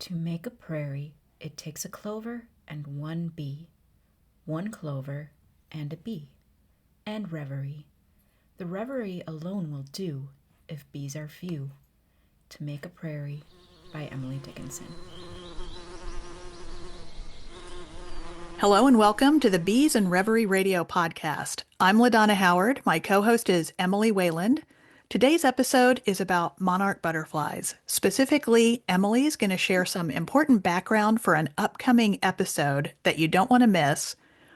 To make a prairie, it takes a clover and one bee, one clover and a bee, and reverie. The reverie alone will do if bees are few. To Make a Prairie by Emily Dickinson. Hello and welcome to the Bees and Revery Radio podcast. I'm LaDawna Howard. My co-host is Emily Wayland. Today's episode is about monarch butterflies. Specifically, Emily's going to share some important background for an upcoming episode that you don't want to miss,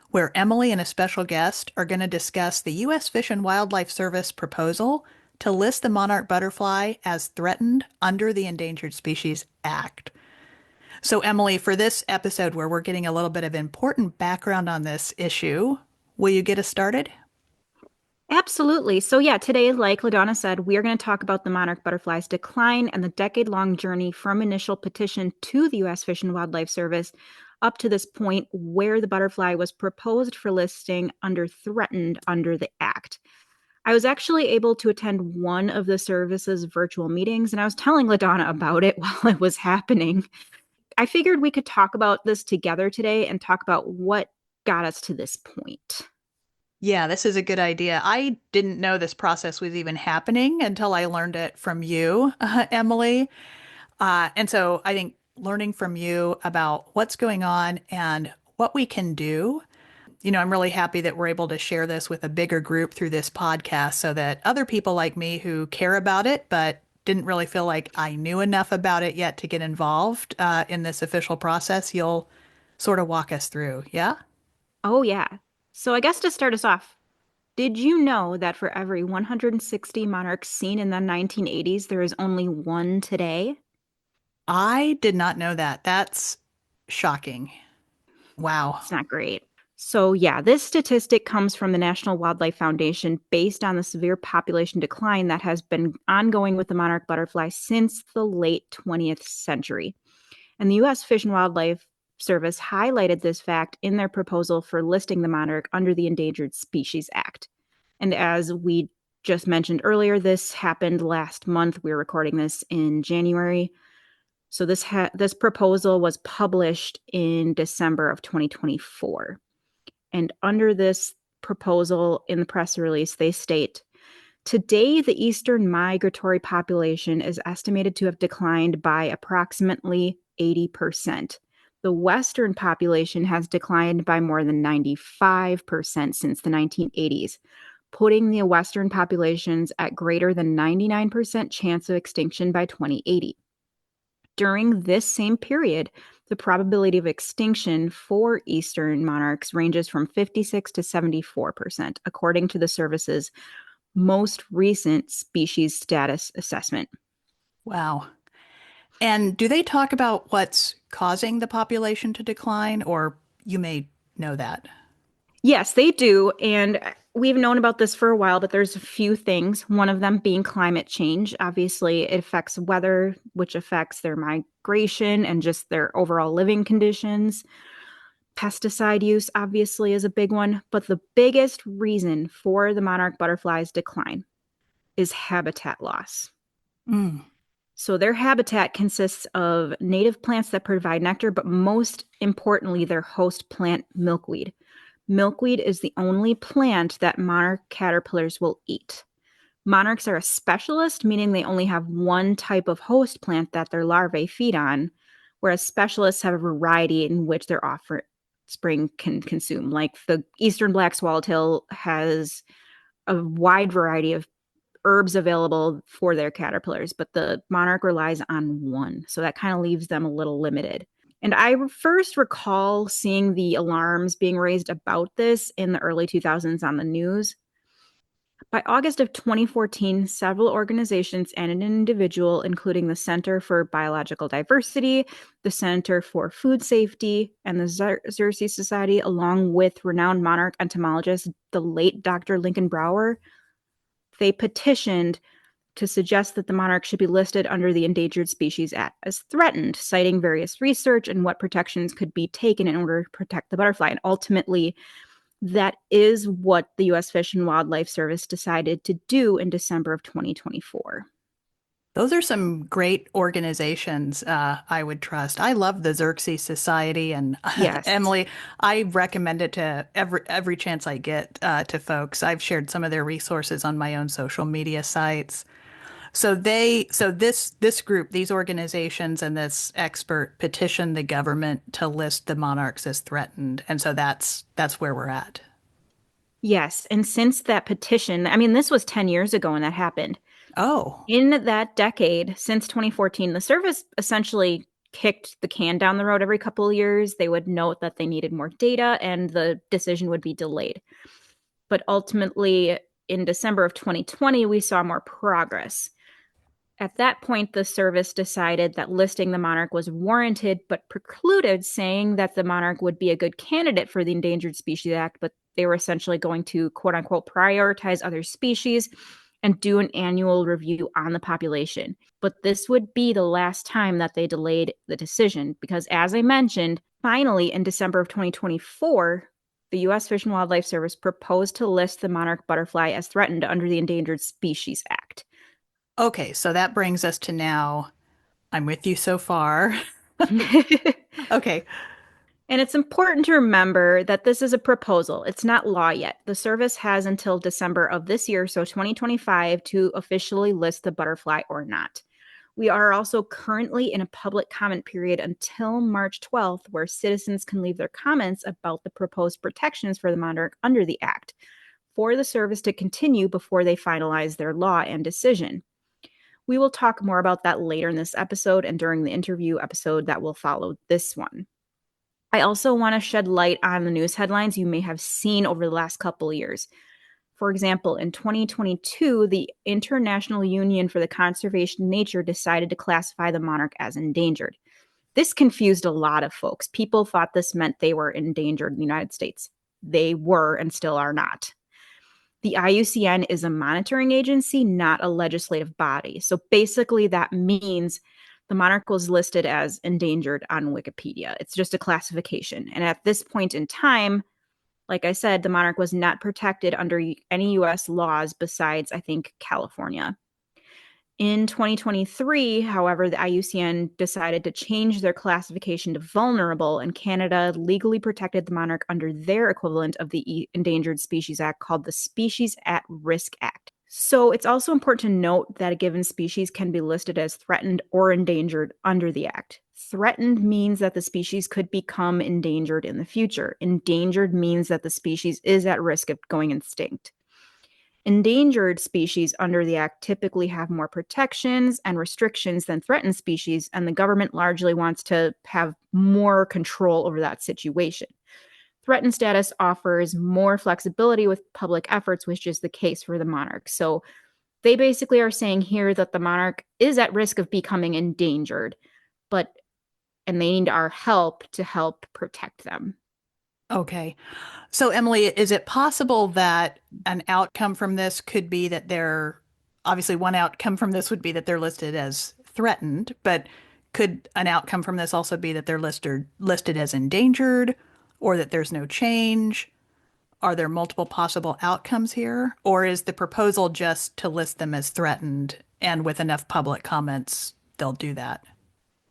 where Emily and a special guest are going to discuss the U.S. Fish and Wildlife Service proposal to list the monarch butterfly as threatened under the Endangered Species Act. So, Emily, for this episode where we're getting a little bit of important background on this issue, will you get us started? Absolutely. So today, like LaDawna said, we are going to talk about the monarch butterfly's decline and the decade-long journey from initial petition to the U.S. Fish and Wildlife Service up to this point where the butterfly was proposed for listing under threatened under the Act. I was actually able to attend one of the service's virtual meetings, and I was telling LaDawna about it while it was happening. I figured we could talk about this together today and talk about what got us to this point. Yeah, this is a good idea. I didn't know this process was even happening until I learned it from you, Emily. And so I think learning from you about what's going on and what we can do, I'm really happy that we're able to share this with a bigger group through this podcast so that other people like me who care about it, but didn't really feel like I knew enough about it yet to get involved in this official process, you'll sort of walk us through. Yeah? Oh, yeah. So I guess to start us off, did you know that for every 160 monarchs seen in the 1980s, there is only one today? I did not know that. That's shocking. Wow. It's not great. So this statistic comes from the National Wildlife Foundation based on the severe population decline that has been ongoing with the monarch butterfly since the late 20th century. And the U.S. Fish and Wildlife Service highlighted this fact in their proposal for listing the monarch under the Endangered Species Act. And as we just mentioned earlier, this happened last month. We were recording this in January. So this proposal was published in December of 2024. And under this proposal in the press release, they state, today, the eastern migratory population is estimated to have declined by approximately 80%. The western population has declined by more than 95% since the 1980s, putting the western populations at greater than 99% chance of extinction by 2080. During this same period, the probability of extinction for eastern monarchs ranges from 56 to 74%, according to the service's most recent species status assessment. Wow. And do they talk about what's causing the population to decline, or you may know that? Yes, they do. And we've known about this for a while, but there's a few things. One of them being climate change. Obviously, it affects weather, which affects their migration and just their overall living conditions. Pesticide use, obviously, is a big one. But the biggest reason for the monarch butterfly's decline is habitat loss. Mm. So their habitat consists of native plants that provide nectar, but most importantly, their host plant, milkweed. Milkweed is the only plant that monarch caterpillars will eat. Monarchs are a specialist, meaning they only have one type of host plant that their larvae feed on, whereas specialists have a variety in which their offspring can consume. Like the eastern black swallowtail has a wide variety of herbs available for their caterpillars, but the monarch relies on one. So that kind of leaves them a little limited. And I first recall seeing the alarms being raised about this in the early 2000s on the news. By August of 2014, several organizations and an individual, including the Center for Biological Diversity, the Center for Food Safety, and the Xerces Society, along with renowned monarch entomologist, the late Dr. Lincoln Brower, they petitioned to suggest that the monarch should be listed under the Endangered Species Act as threatened, citing various research and what protections could be taken in order to protect the butterfly. And ultimately, that is what the U.S. Fish and Wildlife Service decided to do in December of 2024. Those are some great organizations I would trust. I love the Xerxes Society, and Yes. Emily, I recommend it to every chance I get to folks. I've shared some of their resources on my own social media sites. So this group, these organizations, and this expert petitioned the government to list the monarchs as threatened, and so that's where we're at. Yes. And since that petition, I mean, this was 10 years ago when that happened. Oh, In that decade, since 2014, the service essentially kicked the can down the road every couple of years. They would note that they needed more data and the decision would be delayed. But ultimately, in December of 2020, we saw more progress. At that point, the service decided that listing the monarch was warranted, but precluded saying that the monarch would be a good candidate for the Endangered Species Act, but they were essentially going to, quote unquote, prioritize other species and do an annual review on the population. But this would be the last time that they delayed the decision because, as I mentioned, finally in December of 2024, the U.S. Fish and Wildlife Service proposed to list the monarch butterfly as threatened under the Endangered Species Act. okay. So that brings us to now. I'm with you so far. Okay. And it's important to remember that this is a proposal. It's not law yet. The service has until December of this year, so 2025, to officially list the butterfly or not. We are also currently in a public comment period until March 12th, where citizens can leave their comments about the proposed protections for the monarch under the Act for the service to continue before they finalize their law and decision. We will talk more about that later in this episode and during the interview episode that will follow this one. I also want to shed light on the news headlines you may have seen over the last couple of years. For example, in 2022, the International Union for the Conservation of Nature decided to classify the monarch as endangered. This confused a lot of folks. People thought this meant they were endangered in the United States. They were and still are not. The IUCN is a monitoring agency, not a legislative body. So basically, that means the monarch was listed as endangered on Wikipedia. It's just a classification. And at this point in time, like I said, the monarch was not protected under any US laws besides, I think, California. In 2023, however, the IUCN decided to change their classification to vulnerable, and Canada legally protected the monarch under their equivalent of the Endangered Species Act called the Species at Risk Act. So it's also important to note that a given species can be listed as threatened or endangered under the Act. Threatened means that the species could become endangered in the future. Endangered means that the species is at risk of going extinct. Endangered species under the Act typically have more protections and restrictions than threatened species, and the government largely wants to have more control over that situation. Threatened status offers more flexibility with public efforts, which is the case for the monarch. So they basically are saying here that the monarch is at risk of becoming endangered, and they need our help to help protect them. Okay. So, Emily, is it possible that an outcome from this could be that they're obviously one outcome from this would be that they're listed as threatened, but could an outcome from this also be that they're listed as endangered or that there's no change? Are there multiple possible outcomes here? Or is the proposal just to list them as threatened and with enough public comments, they'll do that?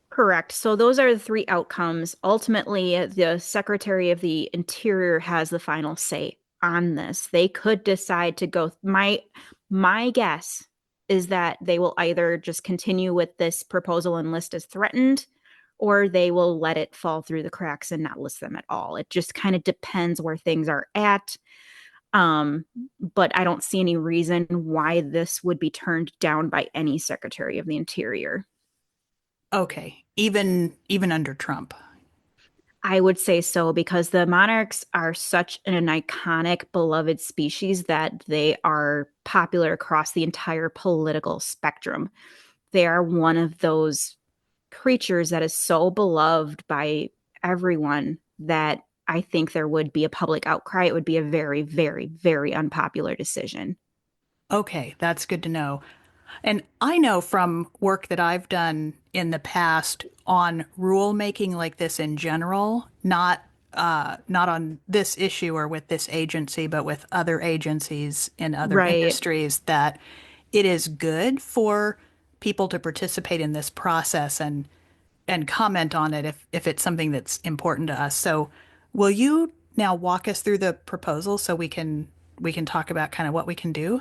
Correct. So those are the three outcomes. Ultimately, the Secretary of the Interior has the final say on this. They could decide to go. My guess is that they will either just continue with this proposal and list as threatened, or they will let it fall through the cracks and not list them at all. It just kind of depends where things are at. But I don't see any reason why this would be turned down by any Secretary of the Interior. Okay. Even under Trump. I would say so because the monarchs are such an iconic, beloved species that they are popular across the entire political spectrum. They are one of those creatures that is so beloved by everyone that I think there would be a public outcry. It would be a very, very, very unpopular decision. Okay, that's good to know. And I know from work that I've done in the past on rulemaking like this in general, not on this issue or with this agency, but with other agencies in other Right. industries, that it is good for people to participate in this process and comment on it if it's something that's important to us. So will you now walk us through the proposal so we can talk about kind of what we can do?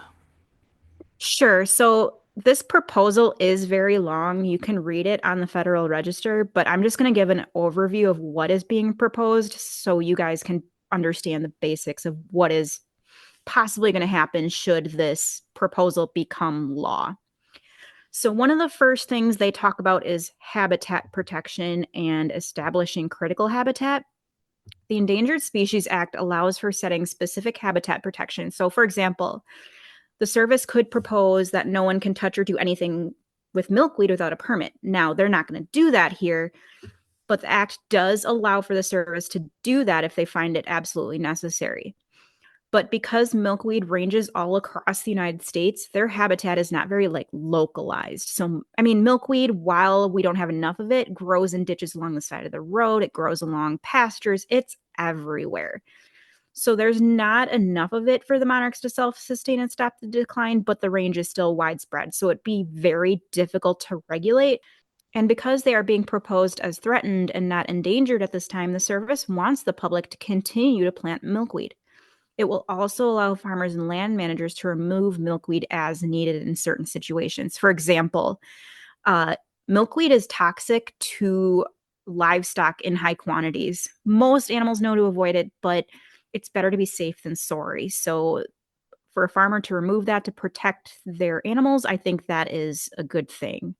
Sure. So this proposal is very long. You can read it on the Federal Register, but I'm just going to give an overview of what is being proposed so you guys can understand the basics of what is possibly going to happen should this proposal become law. So, one of the first things they talk about is habitat protection and establishing critical habitat. The Endangered Species Act allows for setting specific habitat protection. So, for example, the service could propose that no one can touch or do anything with milkweed without a permit. Now, they're not going to do that here, but the act does allow for the service to do that if they find it absolutely necessary. But because milkweed ranges all across the United States, their habitat is not very localized. So, I mean, milkweed, while we don't have enough of it, grows in ditches along the side of the road. It grows along pastures. It's everywhere. So there's not enough of it for the monarchs to self-sustain and stop the decline, but the range is still widespread. So it'd be very difficult to regulate. And because they are being proposed as threatened and not endangered at this time, the service wants the public to continue to plant milkweed. It will also allow farmers and land managers to remove milkweed as needed in certain situations. For example, milkweed is toxic to livestock in high quantities. Most animals know to avoid it, but it's better to be safe than sorry. So for a farmer to remove that to protect their animals, I think that is a good thing.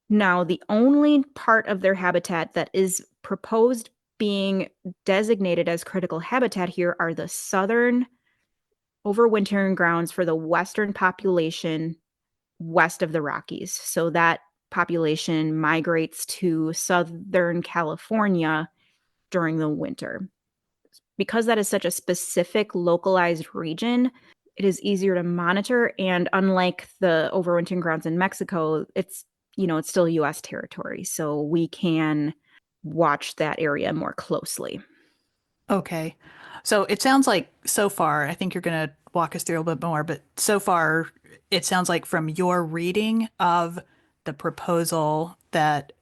Now, the only part of their habitat that is proposed being designated as critical habitat here are the southern overwintering grounds for the western population west of the Rockies. So that population migrates to Southern California during the winter. Because that is such a specific localized region, it is easier to monitor. And unlike the overwintering grounds in Mexico, it's still U.S. territory. So we can watch that area more closely. Okay. So it sounds like so far, I think you're going to walk us through a little bit more, but so far it sounds like from your reading of the proposal that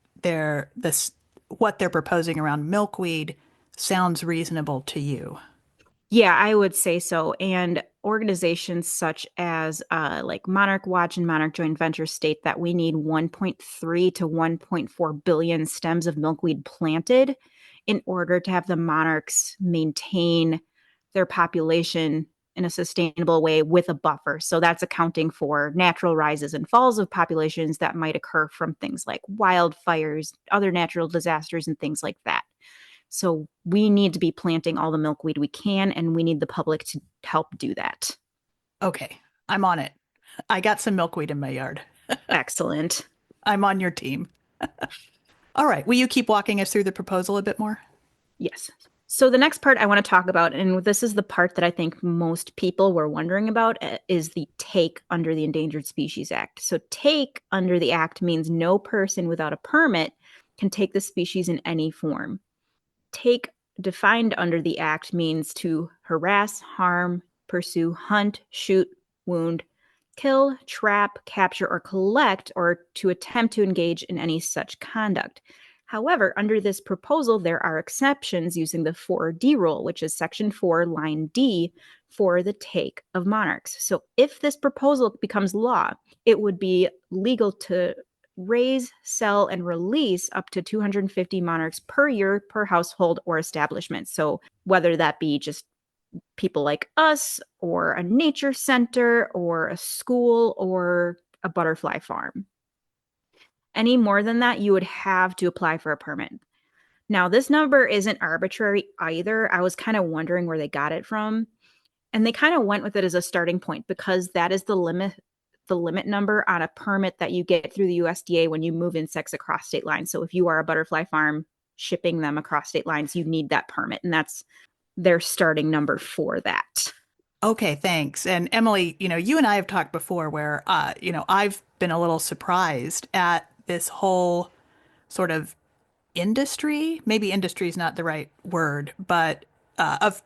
what they're proposing around milkweed sounds reasonable to you. Yeah, I would say so. And organizations such as Monarch Watch and Monarch Joint Venture state that we need 1.3 to 1.4 billion stems of milkweed planted in order to have the monarchs maintain their population in a sustainable way with a buffer. So that's accounting for natural rises and falls of populations that might occur from things like wildfires, other natural disasters, and things like that. So we need to be planting all the milkweed we can, and we need the public to help do that. Okay. I'm on it. I got some milkweed in my yard. Excellent. I'm on your team. All right. Will you keep walking us through the proposal a bit more? Yes. So the next part I want to talk about, and this is the part that I think most people were wondering about, is the take under the Endangered Species Act. So take under the act means no person without a permit can take the species in any form. Take defined under the act means to harass, harm, pursue, hunt, shoot, wound, kill, trap, capture, or collect, or to attempt to engage in any such conduct. However, under this proposal, there are exceptions using the 4D rule, which is Section 4, line D, for the take of monarchs. So if this proposal becomes law, it would be legal to raise, sell, and release up to 250 monarchs per year per household or establishment. So whether that be just people like us or a nature center or a school or a butterfly farm. Any more than that, you would have to apply for a permit. Now, this number isn't arbitrary either. I was kind of wondering where they got it from. And they kind of went with it as a starting point because that is the limit number on a permit that you get through the USDA when you move insects across state lines. So if you are a butterfly farm shipping them across state lines, you need that permit. And that's their starting number for that. Okay, thanks. And Emily, you and I have talked before where, I've been a little surprised at this whole sort of industry. Maybe industry is not the right word, but of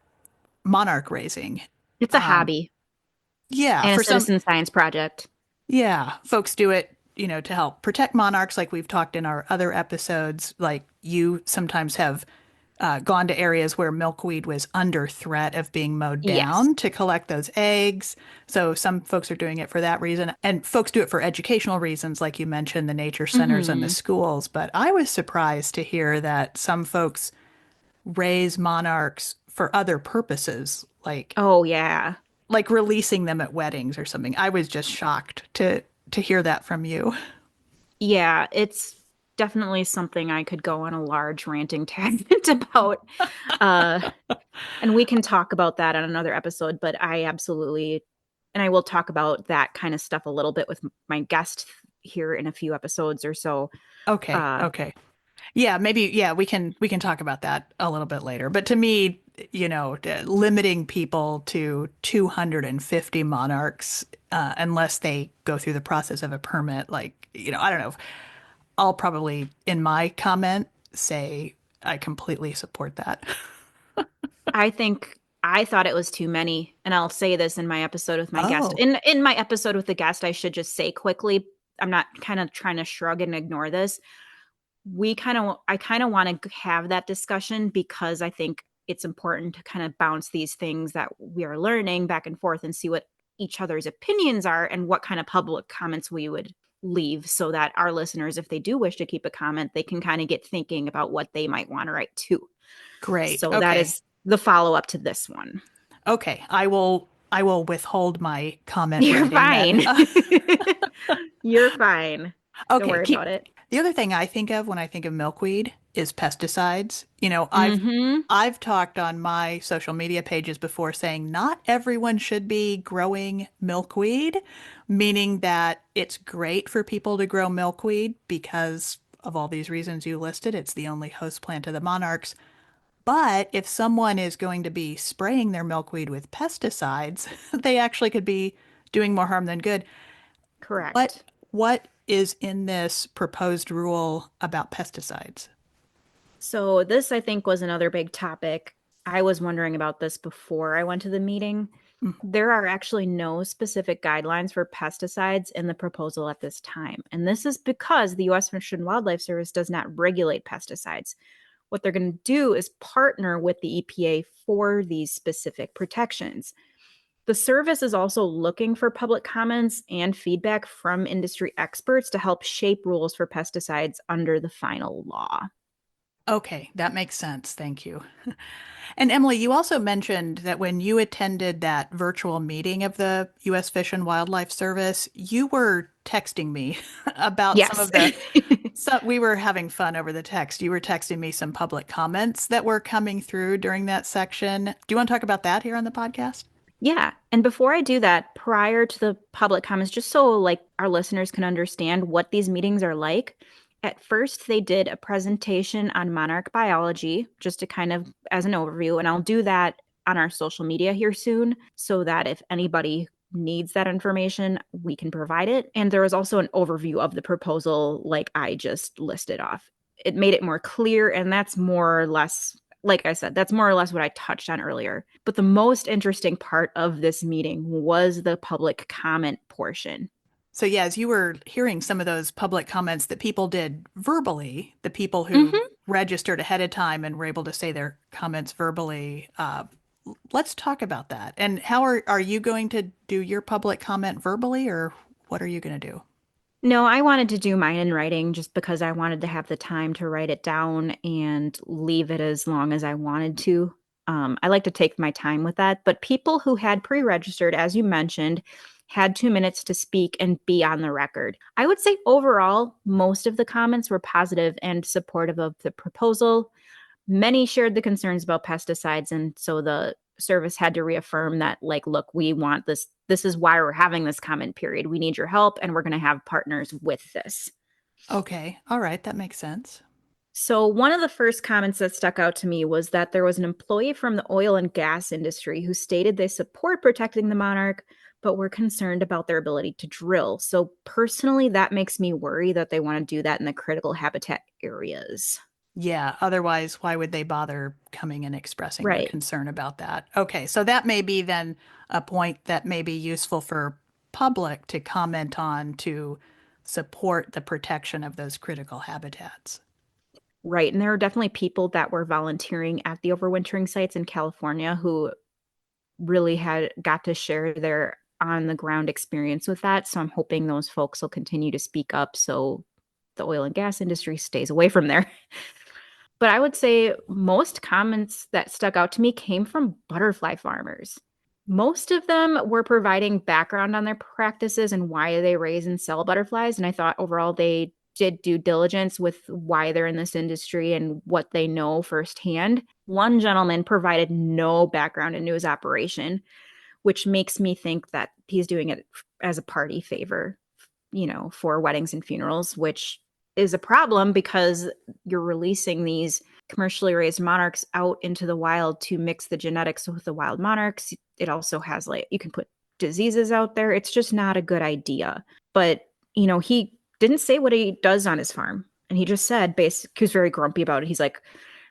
monarch raising. It's a hobby Yeah, and a for some, citizen science project. yeah, folks do it to help protect monarchs, like we've talked in our other episodes, like you sometimes have gone to areas where milkweed was under threat of being mowed Yes. down to collect those eggs. So some folks are doing it for that reason. And folks do it for educational reasons, like you mentioned, the nature centers and the Hmm. schools. But I was surprised to hear that some folks raise monarchs for other purposes, Oh, yeah. like releasing them at weddings or something. I was just shocked to hear that from you. Yeah, it's definitely something I could go on a large ranting tangent about. Uh, and we can talk about that on another episode, but I absolutely, and I will talk about that kind of stuff a little bit with my guest here in a few episodes or so. Okay, Uh, okay. Yeah, maybe yeah, we can talk about that a little bit later. But to me, limiting people to 250 monarchs unless they go through the process of a permit, like, I don't know. I'll probably in my comment say I completely support that. I think I thought it was too many, and I'll say this in my episode with my guest. Oh, In my episode with the guest, I should just say quickly, I'm not kind of trying to shrug and ignore this. I kind of want to have that discussion because I think it's important to kind of bounce these things that we are learning back and forth and see what each other's opinions are and what kind of public comments we would leave so that our listeners, if they do wish to keep a comment, they can kind of get thinking about what they might want to write too. great. So that Okay. is the follow up to this one. Okay. I will withhold my comment You're writing then. fine. You're fine. Don't Okay, worry about it. the other thing I think of when I think of milkweed is pesticides. Mm-hmm. I've talked on my social media pages before saying not everyone should be growing milkweed, meaning that it's great for people to grow milkweed because of all these reasons you listed. It's the only host plant of the monarchs. But if someone is going to be spraying their milkweed with pesticides, they actually could be doing more harm than good. What Correct. what is in this proposed rule about pesticides? So this, I think, was another big topic. I was wondering about this before I went to the meeting. Mm, There are actually no specific guidelines for pesticides in the proposal at this time. And this is because the U.S. Fish and Wildlife Service does not regulate pesticides. What they're going to do is partner with the EPA for these specific protections. The service is also looking for public comments and feedback from industry experts to help shape rules for pesticides under the final law. okay, that makes sense. Thank you. And Emily, you also mentioned that when you attended that virtual meeting of the U.S. Fish and Wildlife Service, you were texting me about some Yes. of so we were having fun over the text. You were texting me some public comments that were coming through during that section. Do you want to talk about that here on the podcast? Yeah. And before I do that, prior to the public comments, just so like our listeners can understand what these meetings are like, at first they did a presentation on monarch biology, just to kind of as an overview. And I'll do that on our social media here soon so that if anybody needs that information, we can provide it. And there was also an overview of the proposal, like I just listed off. It made it more clear, and that's more or less, like I said, that's more or less what I touched on earlier. But the most interesting part of this meeting was the public comment portion. So, yeah, as you were hearing some of those public comments that people did verbally, the people who Mm-hmm. registered ahead of time and were able to say their comments verbally, let's talk about that. And how are you going to do your public comment verbally, or what are you going to do? No, I wanted to do mine in writing just because I wanted to have the time to write it down and leave it as long as I wanted to. I like to take my time with that. But people who had pre registered, as you mentioned, had 2 minutes to speak and be on the record. I would say overall, most of the comments were positive and supportive of the proposal. Many shared the concerns about pesticides, and so the service had to reaffirm that, like, look, we want this. This is why we're having this comment period. We need your help, and we're going to have partners with this. Okay. All right. That makes sense. So, one of the first comments that stuck out to me was that there was an employee from the oil and gas industry who stated they support protecting the monarch, but were concerned about their ability to drill. So, personally, that makes me worry that they want to do that in the critical habitat areas. Yeah. Otherwise, why would they bother coming and expressing their Right. concern about that? Okay. So that may be then a point that may be useful for public to comment on to support the protection of those critical habitats. Right. And there are definitely people that were volunteering at the overwintering sites in California who really got to share their on the ground experience with that. So I'm hoping those folks will continue to speak up so the oil and gas industry stays away from there. But I would say most comments that stuck out to me came from butterfly farmers. Most of them were providing background on their practices and why they raise and sell butterflies. And I thought overall they did due diligence with why they're in this industry and what they know firsthand. One gentleman provided no background into his operation, which makes me think that he's doing it as a party favor, for weddings and funerals, which is a problem because you're releasing these commercially raised monarchs out into the wild to mix the genetics with the wild monarchs. It also has you can put diseases out there. It's just not a good idea. But, he didn't say what he does on his farm. And he just said, he was very grumpy about it. He's like,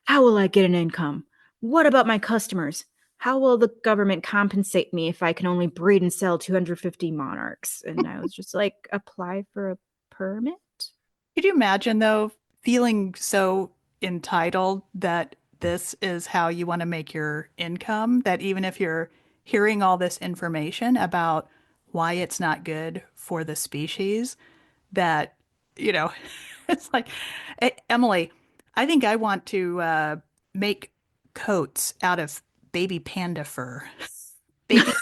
how will I get an income? What about my customers? How will the government compensate me if I can only breed and sell 250 monarchs? And I was just like, apply for a permit? Could you imagine, though, feeling so entitled that this is how you want to make your income? That even if you're hearing all this information about why it's not good for the species, that, it's like, Emily, I think I want to make coats out of baby panda fur. Baby,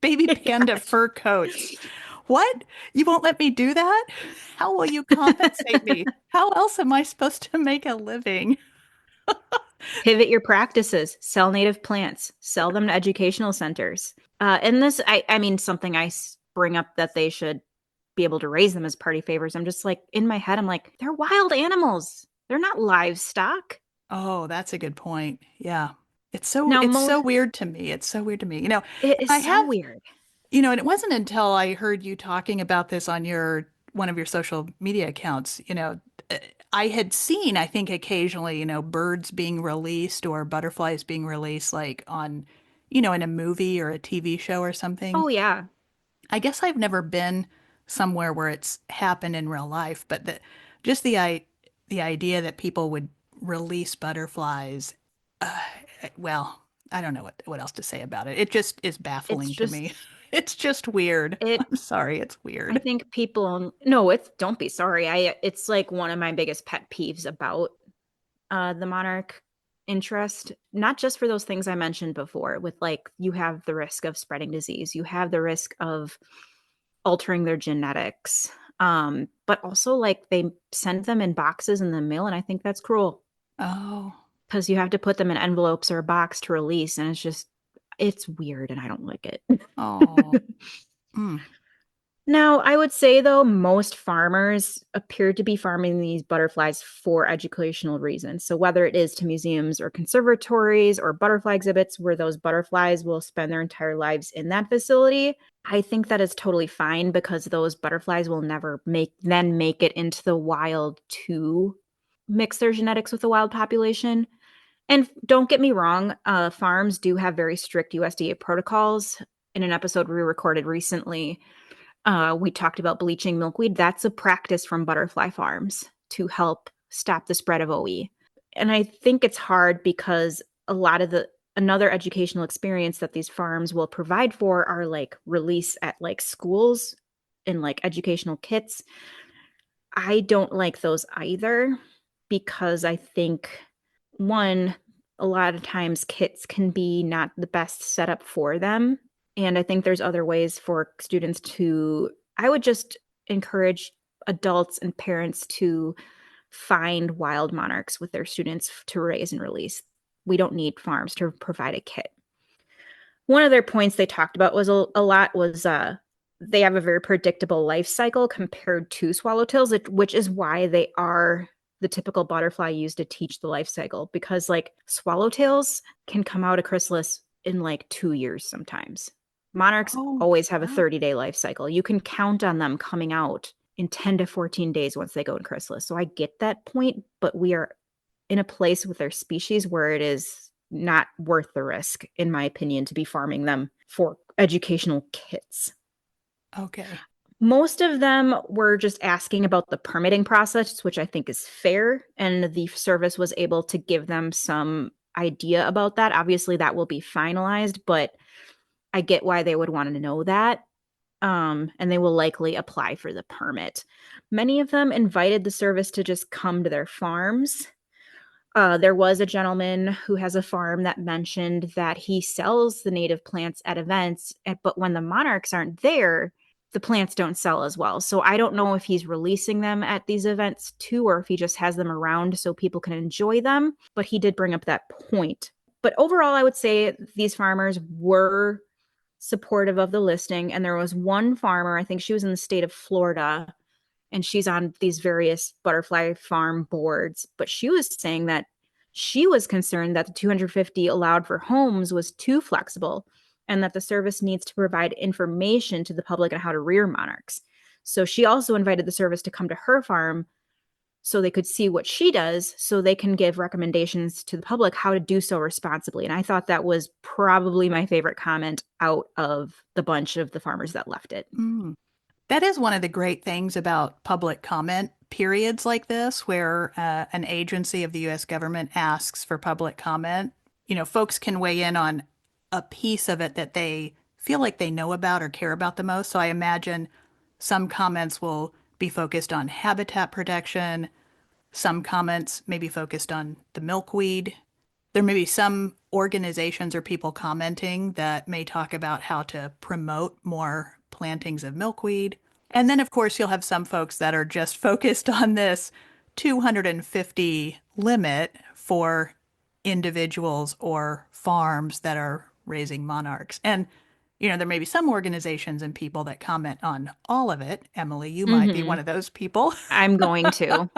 baby panda fur coats. What? You won't let me do that? How will you compensate me? How else am I supposed to make a living? Pivot your practices, sell native plants, sell them to educational centers. And this, I mean, something I bring up that they should be able to raise them as party favors. I'm just like, in my head, I'm like, they're wild animals. They're not livestock. Oh, that's a good point. Yeah. Now, It's so weird to me. It's so weird to me. it is I so have, weird. and it wasn't until I heard you talking about this on one of your social media accounts, I had seen, I think occasionally, birds being released or butterflies being released like on, in a movie or a TV show or something. Oh, yeah. I guess I've never been somewhere where it's happened in real life, but just the idea that people would release butterflies, uh, well, I don't know what else to say about it. It just is It's baffling to just, me. It's just weird. it, I'm sorry, it's I weird. think people, no, don't be sorry. It's like one of my biggest pet peeves about the monarch interest, not just for those things I mentioned before, with you have the risk of spreading disease, you have the risk of altering their genetics, but also they send them in boxes in the mail, and I think that's cruel Oh, because you have to put them in envelopes or a box to release, and it's weird, and I don't like it. oh, mm. Now, I would say, though, most farmers appear to be farming these butterflies for educational reasons. So, whether it is to museums or conservatories or butterfly exhibits where those butterflies will spend their entire lives in that facility, I think that is totally fine because those butterflies will never make it into the wild to mix their genetics with the wild population. And don't get me wrong, farms do have very strict USDA protocols. In an episode we recorded recently, we talked about bleaching milkweed. That's a practice from butterfly farms to help stop the spread of OE. And I think it's hard because a lot of another educational experience that these farms will provide for are release at schools and educational kits. I don't like those either because I think, one, a lot of times kits can be not the best setup for them. And I think there's other ways for students I would just encourage adults and parents to find wild monarchs with their students to raise and release. We don't need farms to provide a kit. One of their points they talked about was a lot was they have a very predictable life cycle compared to swallowtails, which is why they are the typical butterfly used to teach the life cycle, because swallowtails can come out of chrysalis in 2 years sometimes. Monarchs always have a 30-day life cycle. You can count on them coming out in 10 to 14 days once they go in chrysalis. So I get that point, but we are in a place with their species where it is not worth the risk, in my opinion, to be farming them for educational kits. Okay. Most of them were just asking about the permitting process, which I think is fair, and the service was able to give them some idea about that. Obviously, that will be finalized, but I get why they would want to know that. And they will likely apply for the permit. Many of them invited the service to just come to their farms. There was a gentleman who has a farm that mentioned that he sells the native plants at events, but when the monarchs aren't there, the plants don't sell as well. So I don't know if he's releasing them at these events too, or if he just has them around so people can enjoy them. But he did bring up that point. But overall, I would say these farmers were supportive of the listing. And there was one farmer, I think she was in the state of Florida, and she's on these various butterfly farm boards. But she was saying that she was concerned that the 250 allowed for homes was too flexible and that the service needs to provide information to the public on how to rear monarchs. So she also invited the service to come to her farm so they could see what she does so they can give recommendations to the public how to do so responsibly. And I thought that was probably my favorite comment out of the bunch of the farmers that left it. Mm. That is one of the great things about public comment periods like this, where an agency of the U.S. government asks for public comment. You know, folks can weigh in on a piece of it that they feel like they know about or care about the most. So I imagine some comments will be focused on habitat protection. Some comments may be focused on the milkweed. There may be some organizations or people commenting that may talk about how to promote more plantings of milkweed. And then, of course, you'll have some folks that are just focused on this 250 limit for individuals or farms that are raising monarchs. And, you know, there may be some organizations and people that comment on all of it. Emily, you might be one of those people. I'm going to.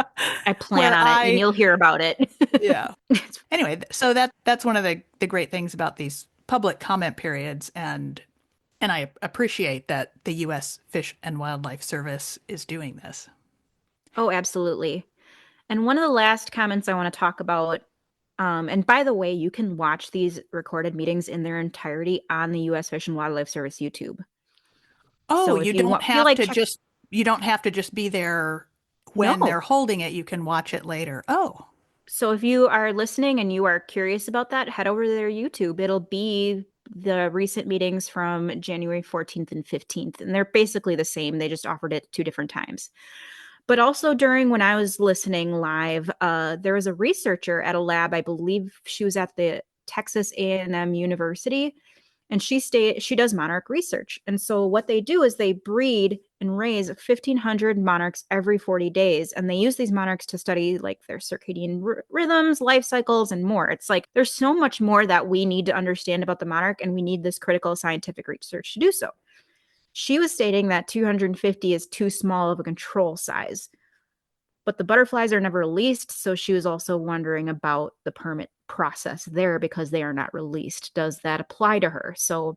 I plan Where on it, and you'll hear about it. Yeah. Anyway, so that's one of the great things about these public comment periods, and I appreciate that the U.S. Fish and Wildlife Service is doing this. Oh, absolutely. And one of the last comments I want to talk about, and by the way, you can watch these recorded meetings in their entirety on the U.S. Fish and Wildlife Service YouTube. Oh, So you if you don't feel have like to just you don't have to just be there when no. they're holding it. You can watch it later. Oh, So if you are listening and you are curious about that, head over to their YouTube. It'll be the recent meetings from January 14th and 15th, and they're basically the same. They just offered it 2 different times. But also during when I was listening live, there was a researcher at a lab. I believe she was at the Texas A&M University, and she does monarch research. And so what they do is they breed and raise 1,500 monarchs every 40 days, and they use these monarchs to study like their circadian rhythms, life cycles, and more. It's like there's so much more that we need to understand about the monarch, and we need this critical scientific research to do so. She was stating that 250 is too small of a control size, but the butterflies are never released. So she was also wondering about the permit process there because they are not released. Does that apply to her? So,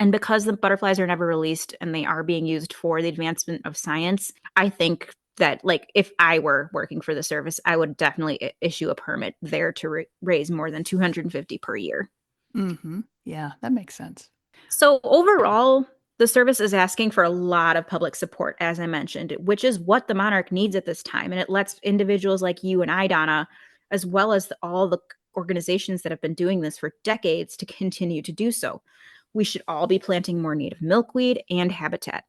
and because the butterflies are never released and they are being used for the advancement of science, I think that like if I were working for the service, I would definitely issue a permit there to raise more than 250 per year. mm-hmm. Yeah, that makes sense. So overall, the service is asking for a lot of public support, as I mentioned, which is what the monarch needs at this time. And it lets individuals like you and I, Donna, as well as all the organizations that have been doing this for decades to continue to do so. We should all be planting more native milkweed and habitat.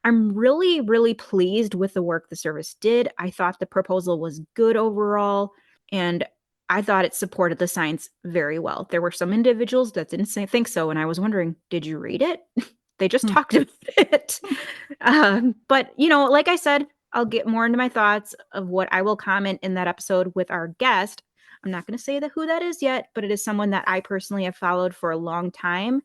I'm really, really pleased with the work the service did. I thought the proposal was good overall, and I thought it supported the science very well. There were some individuals that didn't think so, and I was wondering, did you read it? They just talked about it. But, you know, like I said, I'll get more into my thoughts of what I will comment in that episode with our guest. I'm not going to say who that is yet, but it is someone that I personally have followed for a long time.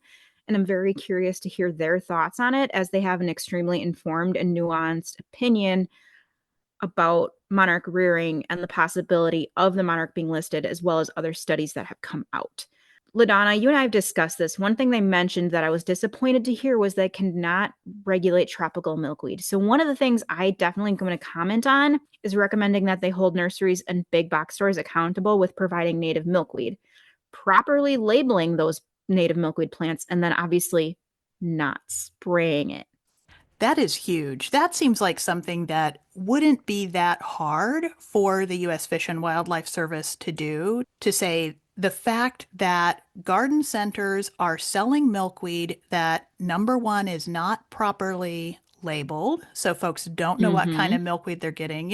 And I'm very curious to hear their thoughts on it, as they have an extremely informed and nuanced opinion about monarch rearing and the possibility of the monarch being listed, as well as other studies that have come out. LaDawna, you and I have discussed this. One thing they mentioned that I was disappointed to hear was they cannot regulate tropical milkweed. So one of the things I definitely am going to comment on is recommending that they hold nurseries and big box stores accountable with providing native milkweed, properly labeling those native milkweed plants, and then obviously not spraying it. That is huge. That seems like something that wouldn't be that hard for the U.S. Fish and Wildlife Service to do, to say the fact that garden centers are selling milkweed that, number one, is not properly labeled, so folks don't know what kind Mm-hmm. of milkweed they're getting.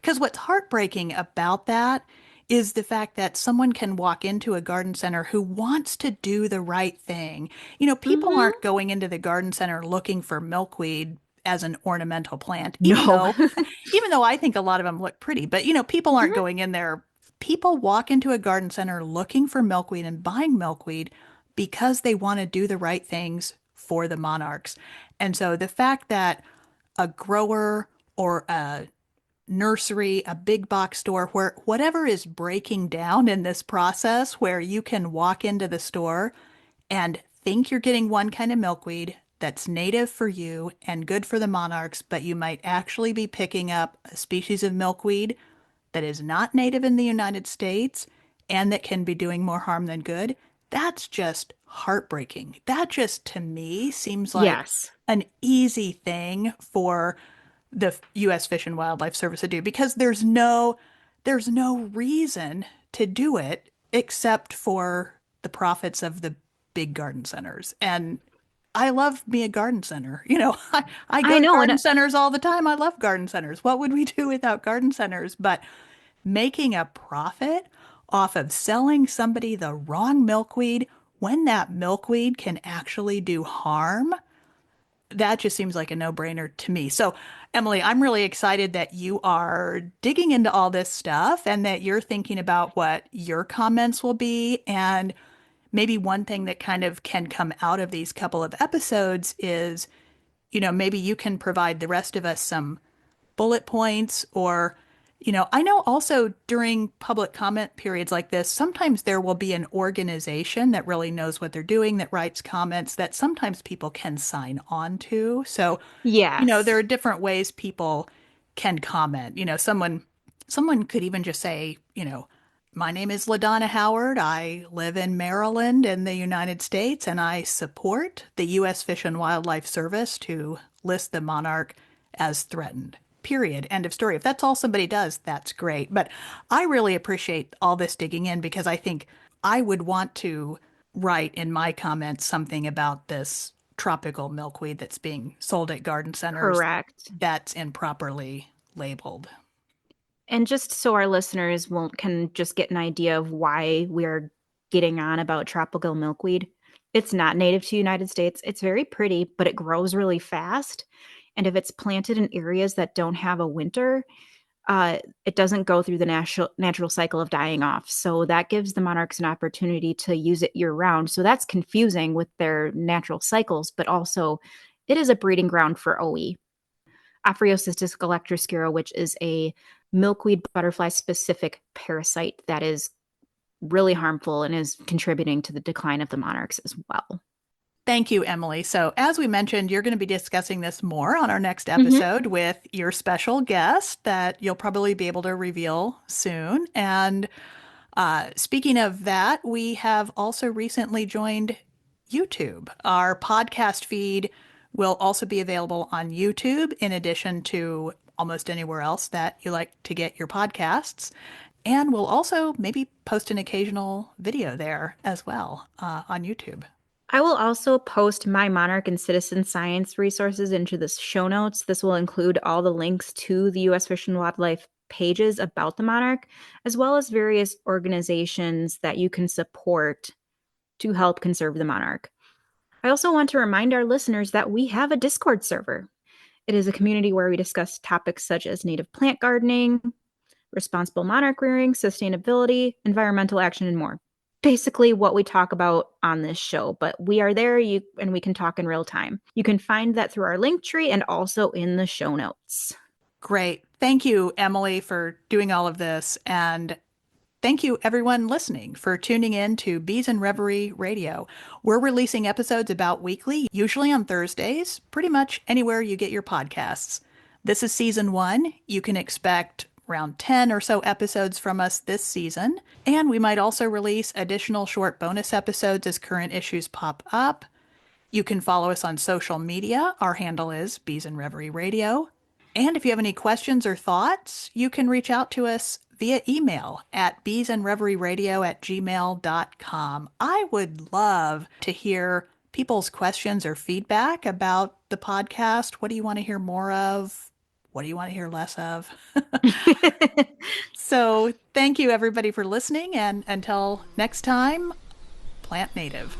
Because what's heartbreaking about that is the fact that someone can walk into a garden center who wants to do the right thing. People Mm-hmm. aren't going into the garden center looking for milkweed as an ornamental plant, even No. though even though I think a lot of them look pretty, but people aren't Mhm. going in there. People walk into a garden center looking for milkweed and buying milkweed because they want to do the right things for the monarchs. And so the fact that a grower or a nursery, a big box store, where whatever is breaking down in this process, where you can walk into the store and think you're getting one kind of milkweed that's native for you and good for the monarchs, but you might actually be picking up a species of milkweed that is not native in the United States and that can be doing more harm than good. That's just heartbreaking. That just, to me, seems like Yes. an easy thing for the U.S. Fish and Wildlife Service to do, because there's no reason to do it except for the profits of the big garden centers. And I love me a garden center. I I go to know. garden centers all the time. I love garden centers. What would we do without garden centers? But making a profit off of selling somebody the wrong milkweed when that milkweed can actually do harm, that just seems like a no-brainer to me. So, Emily, I'm really excited that you are digging into all this stuff and that you're thinking about what your comments will be. And maybe one thing that kind of can come out of these couple of episodes is, maybe you can provide the rest of us some bullet points, or I know also during public comment periods like this, sometimes there will be an organization that really knows what they're doing, that writes comments that sometimes people can sign on to. So there Yes. are different ways people can comment. Someone could even just say, my name is LaDawna Howard. I live in Maryland in the United States, and I support the U.S. Fish and Wildlife Service to list the monarch as threatened. Period. End of story. If that's all somebody does, that's great. But I really appreciate all this digging in, because I think I would want to write in my comments something about this tropical milkweed that's being sold at garden centers Correct. that's improperly labeled. And just so our listeners can just get an idea of why we're getting on about tropical milkweed, it's not native to the United States. It's very pretty, but it grows really fast. And if it's planted in areas that don't have a winter, it doesn't go through the natural cycle of dying off. So that gives the monarchs an opportunity to use it year round. So that's confusing with their natural cycles, but also it is a breeding ground for OE. Ophriocistis galactroscura, which is a milkweed butterfly specific parasite that is really harmful and is contributing to the decline of the monarchs as well. Thank you, Emily. So, as we mentioned, you're going to be discussing this more on our next Mm-hmm. episode with your special guest that you'll probably be able to reveal soon. And speaking of that, we have also recently joined YouTube. Our podcast feed will also be available on YouTube, in addition to almost anywhere else that you like to get your podcasts. And we'll also maybe post an occasional video there as well on YouTube. I will also post my monarch and citizen science resources into the show notes. This will include all the links to the U.S. Fish and Wildlife pages about the monarch, as well as various organizations that you can support to help conserve the monarch. I also want to remind our listeners that we have a Discord server. It is a community where we discuss topics such as native plant gardening, responsible monarch rearing, sustainability, environmental action, and more. Basically what we talk about on this show, but we are there and we can talk in real time. You can find that through our Linktree and also in the show notes. Great. Thank you, Emily, for doing all of this. And thank you, everyone listening, for tuning in to Bees and Revery Radio. We're releasing episodes about weekly, usually on Thursdays, pretty much anywhere you get your podcasts. This is season 1. You can expect around 10 or so episodes from us this season. And we might also release additional short bonus episodes as current issues pop up. You can follow us on social media. Our handle is Bees and Reverie Radio. And if you have any questions or thoughts, you can reach out to us via email at beesandreveryradio@gmail.com. I would love to hear people's questions or feedback about the podcast. What do you want to hear more of? What do you want to hear less of? So thank you, everybody, for listening. And until next time, plant native.